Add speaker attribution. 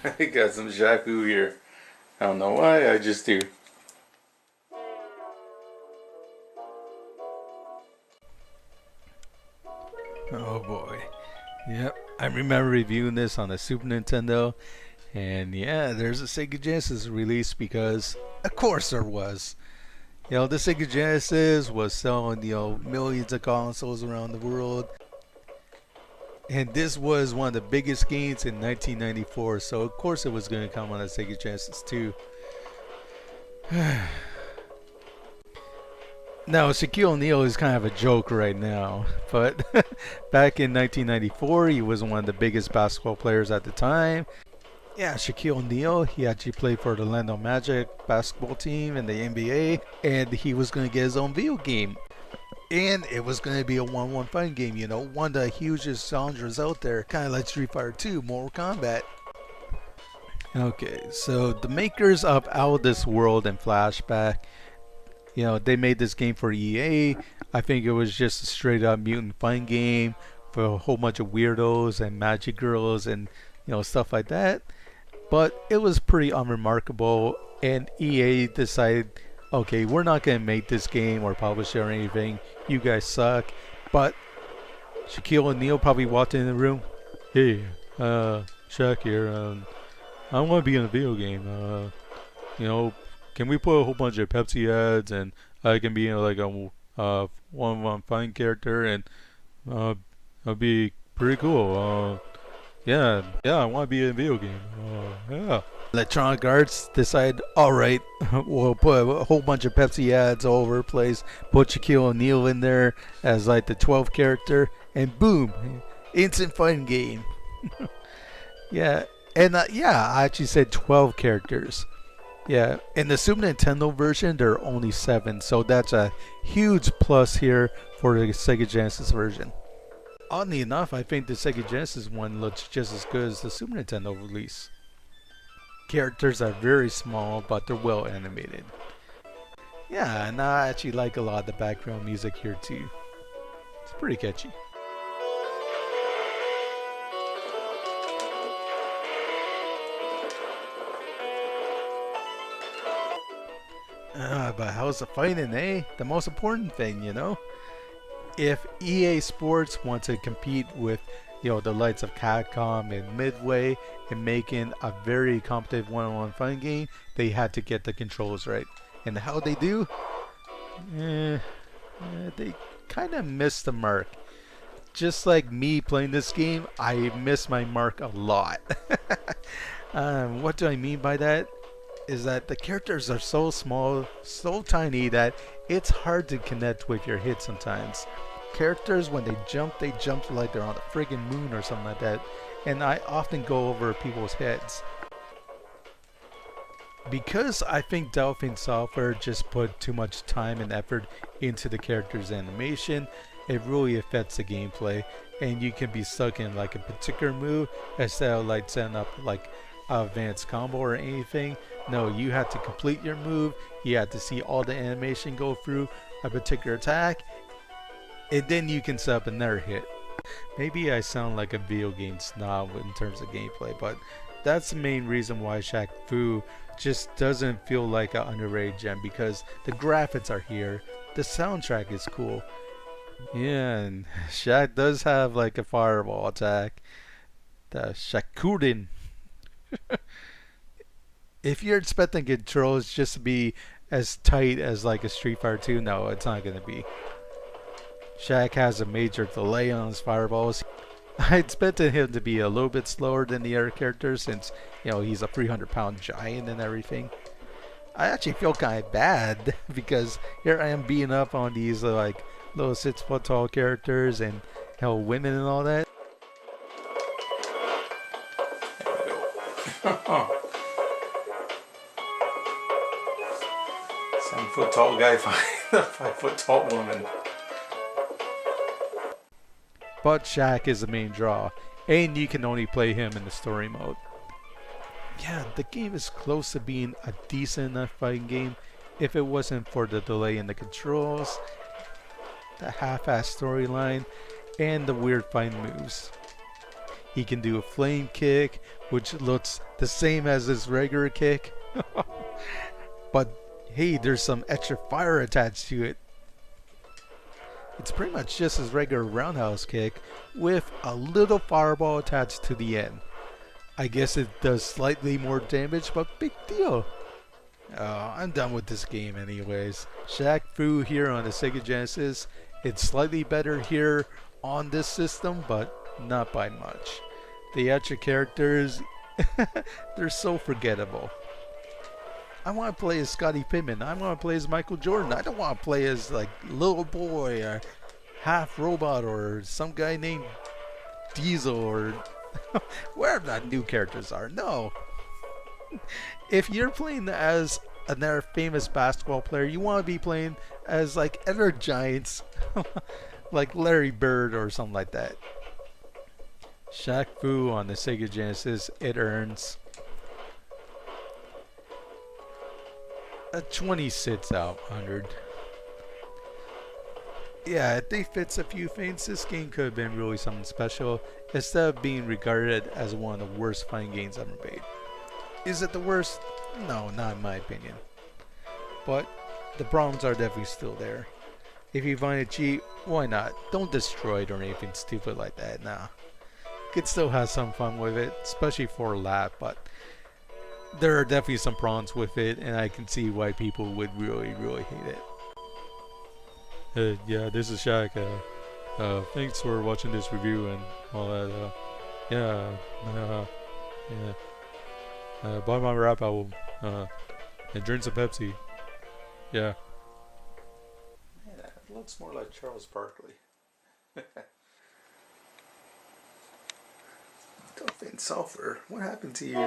Speaker 1: I got some Shaq Fu here. I don't know why, I just do. Oh boy. Yep, I remember reviewing this on the Super Nintendo. And yeah, there's a Sega Genesis release because, of course, there was. The Sega Genesis was selling, millions of consoles around the world. And this was one of the biggest games in 1994, so of course it was going to come on a Sega Genesis too. Now, Shaquille O'Neal is kind of a joke right now, but back in 1994, he was one of the biggest basketball players at the time. Yeah, Shaquille O'Neal, he actually played for the Orlando Magic basketball team in the NBA, and he was going to get his own video game. And it was going to be a one-on-one fighting game, one of the hugest genres out there, kind of like Street Fighter 2, Mortal Kombat. Okay, so the makers of Out of This World and Flashback, they made this game for EA. I think it was just a straight-up mutant fighting game for a whole bunch of weirdos and magic girls and, stuff like that. But it was pretty unremarkable, and EA decided, okay, we're not going to make this game or publish it or anything. You guys suck. But Shaquille O'Neal probably walked in the room. Hey, Shaq here. I want to be in a video game. Can we put a whole bunch of Pepsi ads and I can be like a one-on-one fighting character and that'd be pretty cool. Yeah, I want to be in a video game. Yeah. Electronic Arts decide, alright, we'll put a whole bunch of Pepsi ads all over the place, put Shaquille O'Neal in there as like the 12th character, and boom, instant fighting game. Yeah, and I actually said 12 characters. Yeah, in the Super Nintendo version, there are only 7, so that's a huge plus here for the Sega Genesis version. Oddly enough, I think the Sega Genesis one looks just as good as the Super Nintendo release. Characters are very small, but they're well animated. Yeah, and I actually like a lot of the background music here too. It's pretty catchy. But how's the fighting, eh? The most important thing, If EA Sports wants to compete with, the likes of Capcom and Midway in making a very competitive one-on-one fighting game, they had to get the controls right. And how they do? They kind of missed the mark. Just like me playing this game, I miss my mark a lot. What do I mean by that? Is that the characters are so small, so tiny that it's hard to connect with your hits sometimes. Characters, when they jump like they're on the friggin' moon or something like that, and I often go over people's heads. Because I think Dolphin Software just put too much time and effort into the character's animation, it really affects the gameplay, and you can be stuck in like a particular move instead of like setting up like advanced combo or anything. No, you have to complete your move, you have to see all the animation go through a particular attack, and then you can set up another hit. Maybe I sound like a video game snob in terms of gameplay, but that's the main reason why Shaq Fu just doesn't feel like an underrated gem, because the graphics are here, the soundtrack is cool. Yeah, and Shaq does have like a fireball attack, the Shakurin. If you're expecting controls just to be as tight as like a Street Fighter 2, no, it's not going to be. Shaq has a major delay on his fireballs. I expected him to be a little bit slower than the other characters since, he's a 300-pound giant and everything. I actually feel kind of bad because here I am beating up on these like little 6-foot-tall characters and women and all that. 7-foot-tall guy fighting a 5-foot-tall woman. But Shaq is the main draw, and you can only play him in the story mode. Yeah, the game is close to being a decent enough fighting game if it wasn't for the delay in the controls, the half-assed storyline, and the weird fighting moves. He can do a flame kick, which looks the same as his regular kick. But hey, there's some extra fire attached to it. It's pretty much just his regular roundhouse kick with a little fireball attached to the end. I guess it does slightly more damage, but big deal. I'm done with this game anyways. Shaq Fu here on the Sega Genesis. It's slightly better here on this system, but not by much. The extra characters, they're so forgettable. I want to play as Scottie Pippen. I want to play as Michael Jordan. I don't want to play as like little boy or half robot or some guy named Diesel or wherever that new characters are. No. If you're playing as another famous basketball player, you want to be playing as like other giants like Larry Bird or something like that. Shaq Fu on the Sega Genesis, it earns a 26 out of 100. Yeah, if they fix a few things, this game could have been really something special instead of being regarded as one of the worst fighting games ever made. Is it the worst? No, not in my opinion. But the problems are definitely still there. If you find it cheap, why not? Don't destroy it or anything stupid like that. Nah. You could still have some fun with it, especially for a lap, but there are definitely some problems with it, and I can see why people would really hate it. Yeah, this is Shaq. Thanks for watching this review and all that. Yeah. Buy my rap album. And drink some Pepsi. Yeah. Man, that looks more like Charles Barkley. Tough and sulfur. What happened to you?